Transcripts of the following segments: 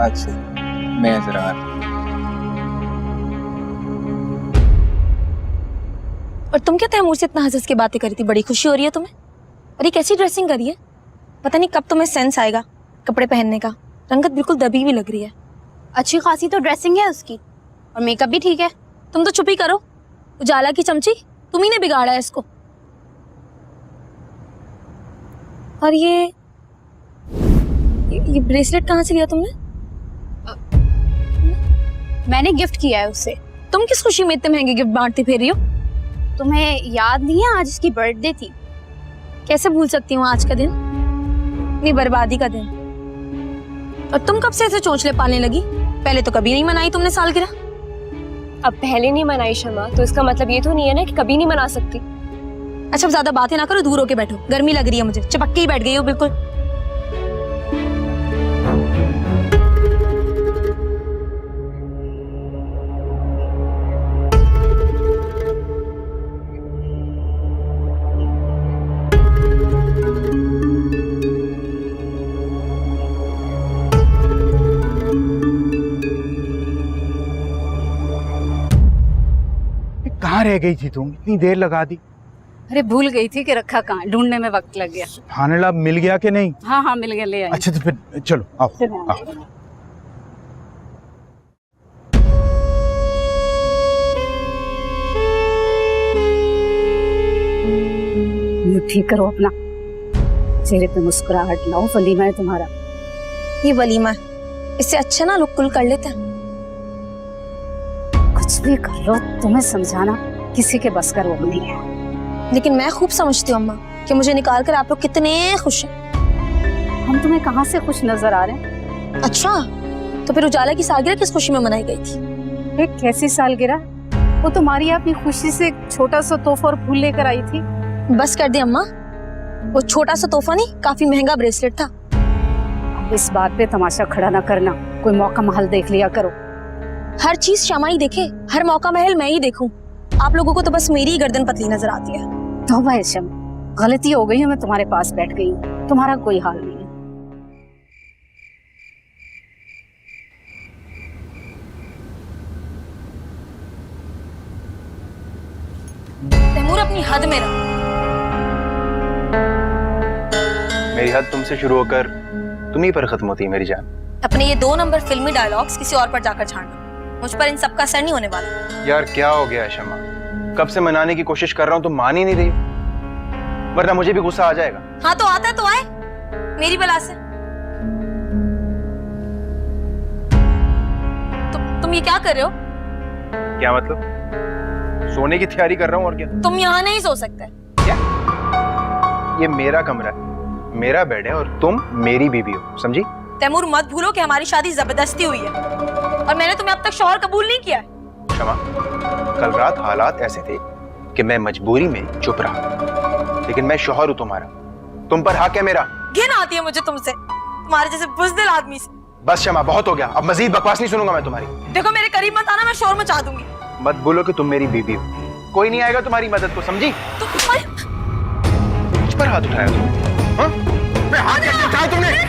आज से मैं जरा और तुम क्या तैमूर से इतना हंस के बातें करी थी? बड़ी खुशी हो रही है तुम्हें? और ये कैसी ड्रेसिंग करी है? पता नहीं कब तुम्हें सेंस आएगा कपड़े पहनने का। रंगत बिल्कुल दबी हुई लग रही है। अच्छी खासी तो ड्रेसिंग है उसकी और मेकअप भी ठीक है। तुम तो चुप ही करो। उजाला की चमची, तुम ही ने बिगाड़ा है इसको। और ये ब्रेसलेट कहाँ से लिया तुमने? मैंने गिफ्ट किया है उससे। तुम किस खुशी में इतने महंगे गिफ्ट बांटती फिर रही हो? तुम्हें याद नहीं है आज इसकी बर्थडे थी? कैसे भूल सकती हूँ आज का दिन, इतनी बर्बादी का दिन। और तुम कब से ऐसे चोंचले पालने लगी? पहले तो कभी नहीं मनाई तुमने सालगिरह। अब पहले नहीं मनाई शमा तो इसका मतलब ये तो नहीं है ना कि कभी नहीं मना सकती। अच्छा अब ज्यादा बातें ना करो, दूर होके बैठो। गर्मी लग रही है मुझे, चिपक के ही बैठ गई हो बिल्कुल। कहाँ रह गई थी तुम? इतनी देर लगा दी। अरे भूल गई थी कि रखा कहाँ, ढूंढने में वक्त लग गया। खाने मिल गया कि नहीं? हाँ हाँ मिल गया, ले आई। अच्छा तो फिर चलो आओ, आओ। ठीक करो अपना, चेहरे पे मुस्कुराहट लाओ। वलीमा है तुम्हारा। ये वलीमा है, इससे अच्छा ना लोग कुल कर लेते हैं। कुछ भी कर लो, तुम्हें समझाना किसी के बस का रोग नहीं है। लेकिन मैं खूब समझती हूँ अम्मा कि मुझे निकाल कर आप लोग कितने खुश हैं। हम तुम्हें कहाँ से खुश नजर आ रहे हैं? अच्छा तो फिर उजाला की सालगिरह किस खुशी में मनाई गई थी? एक कैसी सालगिरह? वो तुम्हारी अपनी खुशी से एक छोटा सा तोहफा और फूल लेकर आई थी। बस कर दे अम्मा, वो छोटा सा तोहफा नहीं, काफी महंगा ब्रेसलेट था। अब इस बात पे तमाशा खड़ा ना करना, कोई मौका महल देख लिया करो। हर चीज शमा ही देखे, हर मौका महल मैं ही देखूं। आप लोगों को तो बस मेरी ही गर्दन पतली नजर आती है। तौबा है शम, गलती हो गई है, मैं तुम्हारे पास बैठ गई हूँ। तुम्हारा कोई हाल नहीं है। तैमूर अपनी हद में रहो। मेरी हद तुमसे शुरू होकर तुम्ही पर खत्म होती है मेरी जान। अपने ये 2 नंबर फिल्मी डायलॉग्स किसी और पर जाकर छाड़ना, मुझ पर इन सब का असर नहीं होने वाला। यार क्या हो गया है शमा? कब से मनाने की कोशिश कर रहा हूँ, तुम मान ही नहीं रही, वरना मुझे भी गुस्सा आ जाएगा। हाँ तो आता है तो आए, मेरी बला से। तुम ये क्या कर रहे हो? क्या मतलब? सोने की तैयारी कर रहा हूँ और क्या। तुम यहाँ नहीं सो सकते। क्या? ये मेरा कमरा है, मेरा बेड है और तुम मेरी बीवी हो, समझी? तैमूर मत भूलो कि हमारी शादी जबरदस्ती हुई है और मैंने तुम्हें अब तक शौहर कबूल नहीं किया है। क्षमा, कल रात हालात ऐसे थे कि मैं मजबूरी में चुप रहा, लेकिन मैं शौहर हूं तुम्हारा, तुम पर हक है मेरा। घिन आती है मुझे तुमसे, तुम्हारे जैसे बुज़दिल आदमी से। बस क्षमा, बहुत हो गया, अब मजीद बकवास नहीं सुनूंगा मैं तुम्हारी। देखो मेरे करीब मत आना, मैं शोर मचा दूंगी। मत बोलो कि तुम मेरी बीवी हो, कोई नहीं आएगा तुम्हारी मदद को, समझी? मुझ पर हाथ उठाया तुमने? हाँ? मैं हाथ कैसे उठाया तुमने?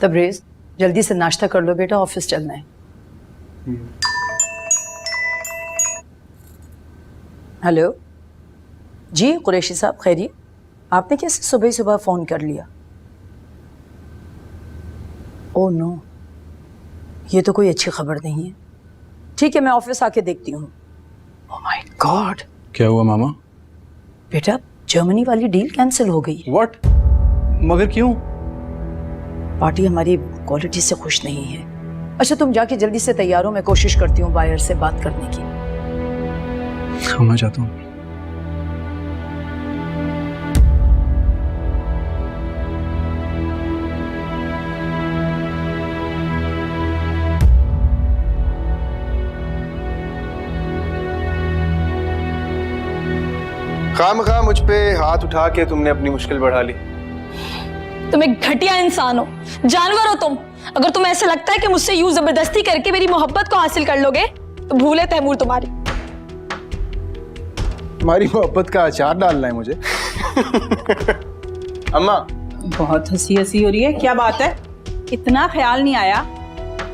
तबरेज जल्दी से नाश्ता कर लो बेटा, ऑफिस चलना है। हेलो जी कुरैशी साहब, खैरियत? आपने कैसे सुबह सुबह फ़ोन कर लिया? ओह नो, ये तो कोई अच्छी खबर नहीं है। ठीक है मैं ऑफिस आके देखती हूँ। ओह माय गॉड, क्या हुआ मामा? बेटा जर्मनी वाली डील कैंसिल हो गई। व्हाट? मगर क्यों? पार्टी हमारी क्वालिटी से खुश नहीं है। अच्छा तुम जाके जल्दी से तैयार हो, मैं कोशिश करती हूँ बायर से बात करने की। मैं चाहता हूँ। खामखा मुझ पे हाथ उठा के तुमने अपनी मुश्किल बढ़ा ली। तुम एक घटिया इंसान हो, जानवर हो तुम। अगर तुम्हें ऐसे लगता है कि मुझसे यूं जबरदस्ती करके मेरी मोहब्बत को हासिल कर लोगे तो भूले तैमूर तुम्हारी। तुम्हारी मोहब्बत का अचार डालना है मुझे। अम्मा, बहुत हंसी हंसी हो रही है, क्या बात है? इतना ख्याल नहीं आया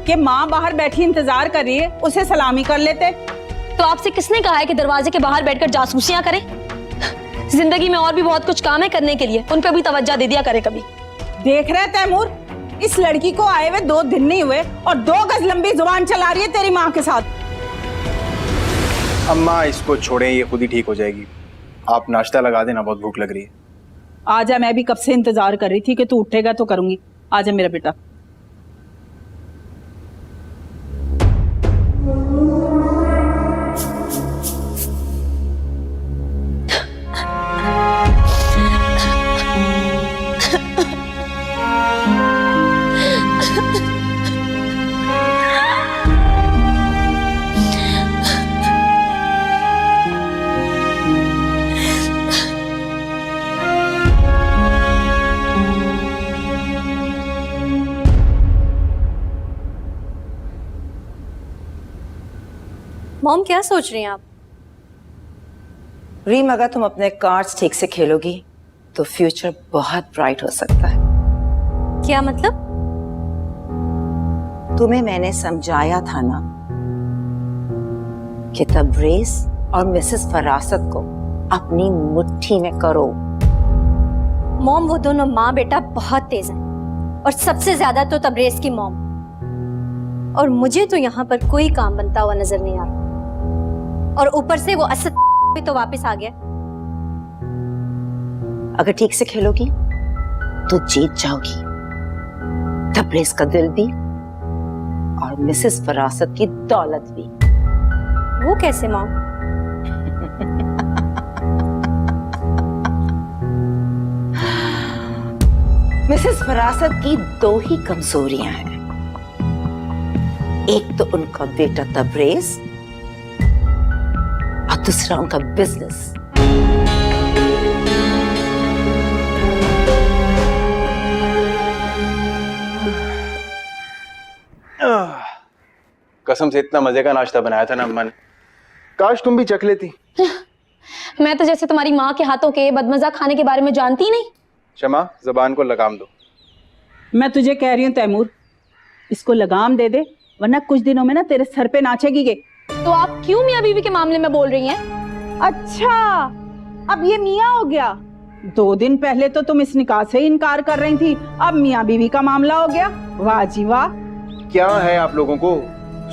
कि माँ बाहर बैठी इंतजार कर रही है, उसे सलामी कर लेते। तो आपसे किसने कहा है कि दरवाजे के बाहर बैठकर जासूसियां करें? जिंदगी में और भी बहुत कुछ काम है करने के लिए, उन पे भी तवज्जो दे दिया करे कभी। देख रहे तैमूर, इस लड़की को आए हुए 2 दिन नहीं हुए और 2 गज लंबी जुबान चला रही है तेरी माँ के साथ। अम्मा इसको छोड़ें, ये खुद ही ठीक हो जाएगी। आप नाश्ता लगा देना, बहुत भूख लग रही है। आजा, मैं भी कब से इंतजार कर रही थी कि तू उठेगा तो करूंगी। आजा मेरा बेटा। मॉम क्या सोच रही हैं आप? रीम, अगर तुम अपने कार्ड्स ठीक से खेलोगी तो फ्यूचर बहुत ब्राइट हो सकता है। क्या मतलब? तुम्हें मैंने समझाया था ना कि तबरेज और मिसेस फरासत को अपनी मुट्ठी में करो। मॉम, वो दोनों माँ बेटा बहुत तेज हैं और सबसे ज्यादा तो तबरेज की मॉम। और मुझे तो यहाँ पर कोई काम बनता हुआ नजर नहीं आ रहा। और ऊपर से वो असद भी तो वापस आ गया। अगर ठीक से खेलोगी तो जीत जाओगी, तबरेज का दिल भी और मिसेस फरासत की दौलत भी। वो कैसे मॉम? मिसेस फरासत की 2 ही कमजोरियां हैं। एक तो उनका बेटा तबरेज और दूसरा उनका बिजनेस। कसम से इतना मजे का नाश्ता बनाया था ना अम्मा ने, काश तुम भी चख लेती। मैं तो जैसे तुम्हारी माँ के हाथों के बदमजा खाने के बारे में जानती ही नहीं। शमा, जबान को लगाम दो। मैं तुझे कह रही हूँ तैमूर, इसको लगाम दे दे, वरना कुछ दिनों में ना तेरे सर पे नाचेगी ये। तो आप क्यों मियाँ बीवी के मामले में बोल रही हैं? अच्छा, अब ये मियाँ हो गया। 2 दिन पहले तो तुम इस निकाह से ही इनकार कर रही थी, अब मियाँ बीवी का मामला हो गया। वाह जी वाह। क्या है आप लोगों को,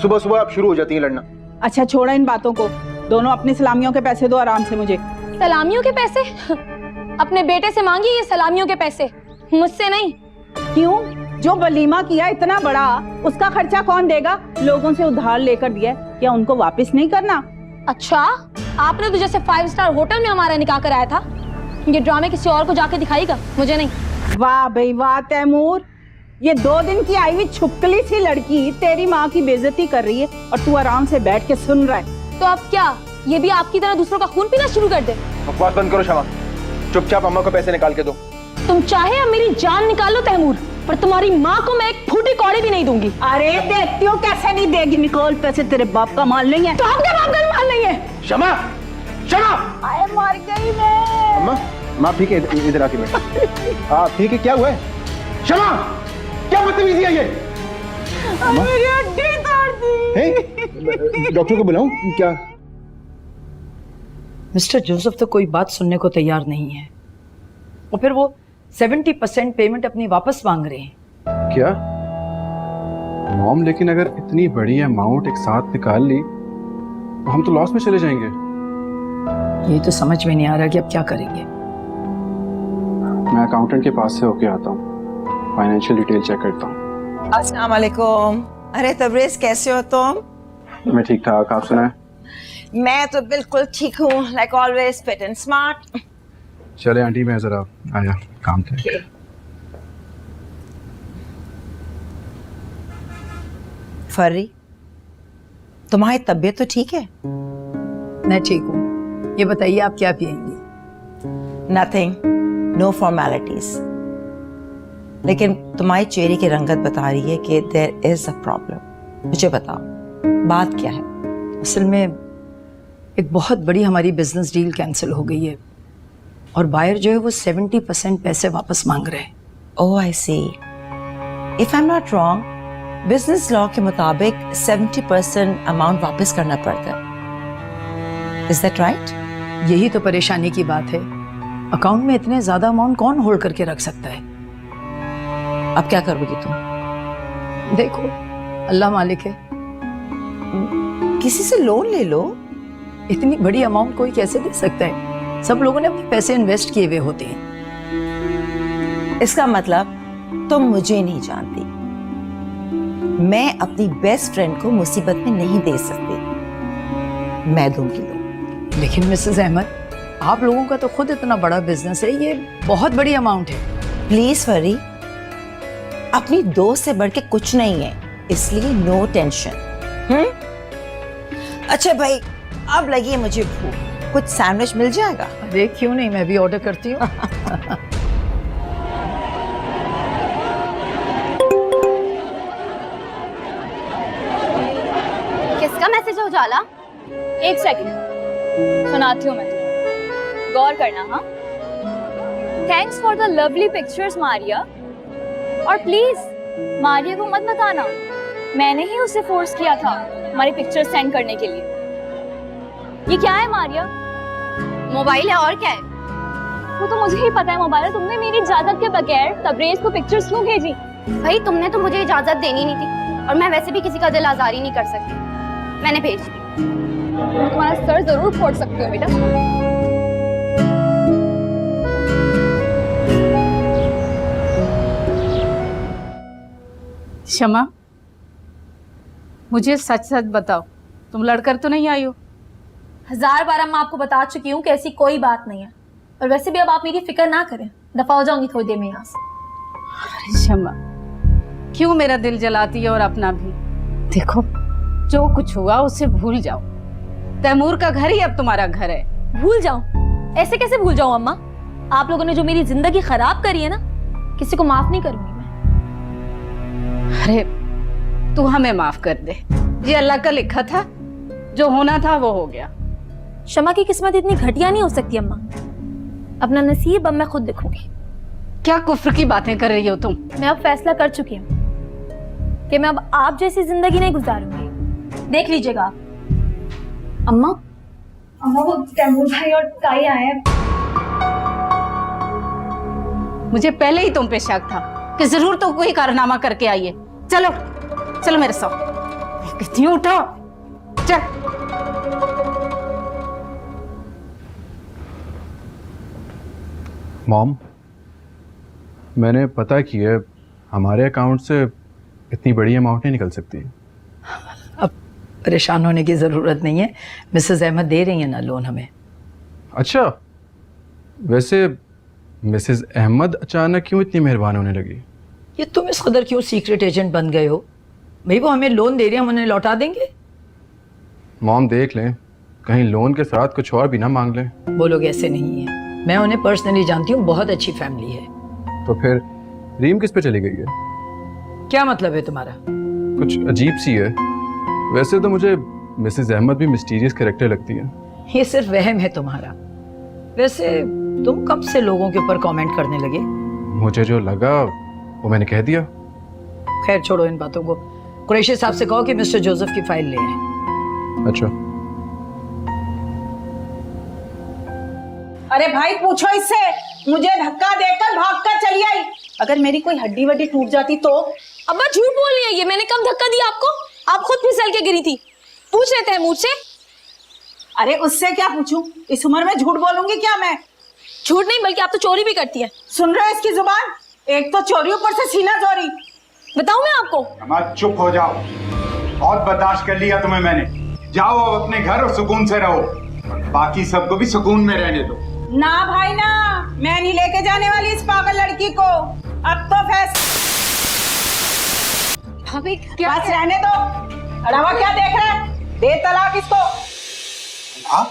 सुबह सुबह आप शुरू हो जाती हैं लड़ना। अच्छा छोड़ा इन बातों को, दोनों अपनी सलामियों के पैसे दो आराम से मुझे। सलामियों के पैसे? अपने बेटे से मांगिए ये सलामियों के पैसे, मुझसे नहीं। क्यों? जो वलीमा किया इतना बड़ा, उसका खर्चा कौन देगा? लोगों से उधार लेकर दिया, क्या उनको वापस नहीं करना? अच्छा, आपने तो जैसे 5 स्टार होटल में हमारा निकाह कराया था, ये ड्रामे किसी और को जाके दिखाएगा, मुझे नहीं। वाह भाई वाह तैमूर, ये 2 दिन की आई हुई छुपकली सी लड़की तेरी माँ की बेइज्जती कर रही है और तू आराम से बैठ के सुन रहा है। तो अब क्या ये भी आपकी तरह दूसरों का खून पीना शुरू कर दे? बकवास बंद करो शमा, चुपचाप अम्मा को पैसे निकाल के दो। तुम चाहे अब मेरी जान निकालो तैमूर, पर तुम्हारी माँ को मैं एक फूटी कौड़ी भी नहीं दूंगी। अरे देखती हो कैसे नहीं देगी, निकोल पैसे तेरे बाप का माल नहीं है। तो आपके बाप का माल नहीं है। शमा, शमा, आए मर गई मैं। अम्मा, माँ ठीक है, इधर आके बैठ। हाँ ठीक है, क्या हुआ है? शमा, क्या बदतमीजी है ये? मेरी हड्डी तोड़ दी। डॉक्टर को बुलाऊं क्या? मिस्टर जोसेफ तो कोई बात सुनने को तैयार नहीं है और फिर वो 70% पेमेंट अपनी वापस मांग रहे हैं। क्या मॉम, लेकिन अगर इतनी बड़ी अमाउंट एक साथ निकाल ली तो हम तो लॉस में चले जाएंगे। ये तो समझ में नहीं आ रहा कि अब क्या करेंगे। मैं अकाउंटेंट के पास से होके आता हूँ, फाइनेंशियल डिटेल चेक करता हूँ। अस्सलाम वालेकुम। अरे तबरेज, कैसे हो तुम? मैं ठीक ठाक, आप सुनाएं? मैं तो बिल्कुल ठीक हूँ, like always fit and smart. चले आंटी, मैं जरा आया, काम था। फर्री, तुम्हारी तबीयत तो ठीक है? मैं ठीक हूँ। ये बताइए आप क्या पियेंगी? Nothing, no formalities. लेकिन तुम्हारी चेहरे की रंगत बता रही है कि देयर इज अ प्रॉब्लम। मुझे बताओ, बात क्या है? असल में एक बहुत बड़ी हमारी बिजनेस डील कैंसिल हो गई है और बायर जो है वो 70% पैसे वापस मांग रहे हैं। Oh I see. If I am not wrong, business law के मुताबिक 70% अमाउंट वापस करना पड़ता है। Is that right? यही तो परेशानी की बात है। अकाउंट में इतने ज्यादा अमाउंट कौन होल्ड करके रख सकता है? अब क्या करोगी तुम? देखो, अल्लाह मालिक है। किसी से लोन ले लो। इतनी बड़ी अमाउंट कोई कैसे दे सकता है? सब लोगों ने अपने पैसे इन्वेस्ट किए हुए होते हैं। इसका मतलब तुम मुझे नहीं जानती। मैं अपनी बेस्ट फ्रेंड को मुसीबत में नहीं दे सकती। मैं दूंगी लोन। लेकिन मिसेस अहमद, आप लोगों का तो खुद इतना बड़ा बिजनेस है, ये बहुत बड़ी अमाउंट है। प्लीज फरी, अपनी दोस्त से बढ़ के कुछ नहीं है, इसलिए नो टेंशन। अच्छा भाई, अब लगी है मुझे भूख, कुछ सैंडविच मिल जाएगा? अरे क्यों नहीं, मैं भी ऑर्डर करती हूँ। किसका मैसेज है उजाला? एक सेकंड, सुनाती हूँ मैं तुम्हें, गौर करना। हाँ, thanks for the lovely pictures Maria, और प्लीज मारिया को मत बताना, मैंने ही उसे फोर्स किया था हमारी पिक्चर्स सेंड करने के लिए। ये क्या है मारिया? मोबाइल है और क्या है? वो तो मुझे ही पता है मोबाइल है। तुमने मेरी इजाजत के बगैर तबरेज को पिक्चर्स क्यों भेजी? भाई तुमने तो मुझे इजाजत देनी नहीं थी, और मैं वैसे भी किसी का दिल आजारी नहीं कर सकती, मैंने भेज दी। मैं तुम्हारा सर जरूर फोड़ सकती हूँ बेटा। शमा, मुझे सच सच बताओ, तुम लड़कर तो नहीं आई हो? 1000 बार मैं आपको बता चुकी हूँ कि ऐसी कोई बात नहीं है। और वैसे भी अब आप मेरी फिक्र ना करें, दफा हो जाऊंगी थोड़ी देर में यहाँ से। अरे शमा, क्यों मेरा दिल जलाती है और अपना भी? देखो, जो कुछ हुआ उसे भूल जाओ। तैमूर का घर ही अब तुम्हारा घर है। भूल जाऊं? ऐसे कैसे भूल जाऊं अम्मा? आप लोगों ने जो मेरी जिंदगी खराब करी है ना, किसी को माफ नहीं करूंगी मैं। अरे तू हमें माफ कर दे, ये अल्लाह का लिखा था, जो होना था वो हो गया। शमा की किस्मत इतनी घटिया नहीं हो सकती अम्मा। अपना नसीब अब मैं खुद देखूंगी। क्या कुफ्र की बातें कर रही हो तुम? मैं अब फैसला कर चुकी हूँ कि मैं अब आप जैसी जिंदगी नहीं गुजारूंगी। देख लीजिएगा आप। अम्मा, वो तैमूर भाई और ताई आए हैं। मुझे पहले ही तुम पे शक था कि जरूर तो कोई कारनामा करके आई है। चलो चलो मेरे साथ। कितनी उठो, चल। मॉम, मैंने पता किया, हमारे अकाउंट से इतनी बड़ी अमाउंट नहीं निकल सकती। अब परेशान होने की ज़रूरत नहीं है, मिसेस अहमद दे रही हैं ना लोन हमें। अच्छा, वैसे मिसेस अहमद अचानक क्यों इतनी मेहरबान होने लगी? ये तुम इस कदर क्यों सीक्रेट एजेंट बन गए हो? भाई वो हमें लोन दे रही है, हम उन्हें लौटा देंगे। मॉम देख लें, कहीं लोन के साथ कुछ और भी ना मांग लें। वो लोग ऐसे नहीं है, मैं उन्हें पर्सनली जानती हूँ, बहुत अच्छी फैमिली है। तो फिर रीम किस पे चली गई है? क्या मतलब है तुम्हारा? कुछ अजीब सी है। वैसे तो मुझे मिसेस अहमद भी मिस्टीरियस कैरेक्टर लगती है। ये सिर्फ वहम है तुम्हारा। वैसे तुम कब से लोगों के ऊपर कमेंट करने लगे? मुझे जो लगा वो मैंने कह दिया। खैर छोड़ो इन बातों को। कुरैशी साहब से कहो कि मिस्टर जोसेफ की फाइल ले आए। अच्छा। अरे भाई पूछो इससे, मुझे धक्का देकर भागकर चली आई। अगर मेरी कोई हड्डी वड्डी टूट जाती तो? अब्बा झूठ बोल रही है ये, मैंने कब धक्का दिया आपको? आप खुद फिसल के गिरी थी। पूछ रहे थे मुझसे। अरे उससे क्या पूछूं, इस उम्र में झूठ बोलूंगी क्या मैं? झूठ नहीं बल्कि आप तो चोरी भी करती है। सुन रहे हो इसकी जुबान? एक तो चोरी, ऊपर से सीना चोरी। बताऊं मैं आपको? अम्मा चुप हो जाओ, बहुत बर्दाश्त कर लिया तुम्हें मैंने। जाओ अब अपने घर और सुकून से रहो, बाकी सबको भी सुकून में रहने दो। ना भाई ना, मैं नहीं लेके जाने वाली इस पागल लड़की को। अब तो भाभी क्या बस रहने दो। अड़ावा क्या देख रहे हैं? दे तलाक इसको। हाँ